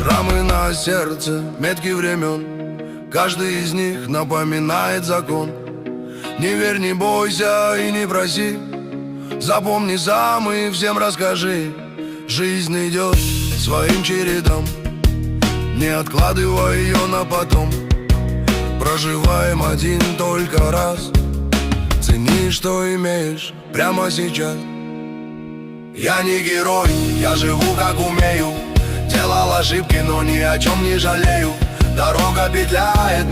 Шрамы на сердце, метки времен, каждый из них напоминает закон. Не верь, не бойся и не проси, запомни сам и всем расскажи. Жизнь идет своим чередом, не откладывай ее на потом. Проживаем один только раз, цени, что имеешь прямо сейчас. Я не герой, я живу как умею, делал ошибки, но ни о чем не жалею. Дорога петляет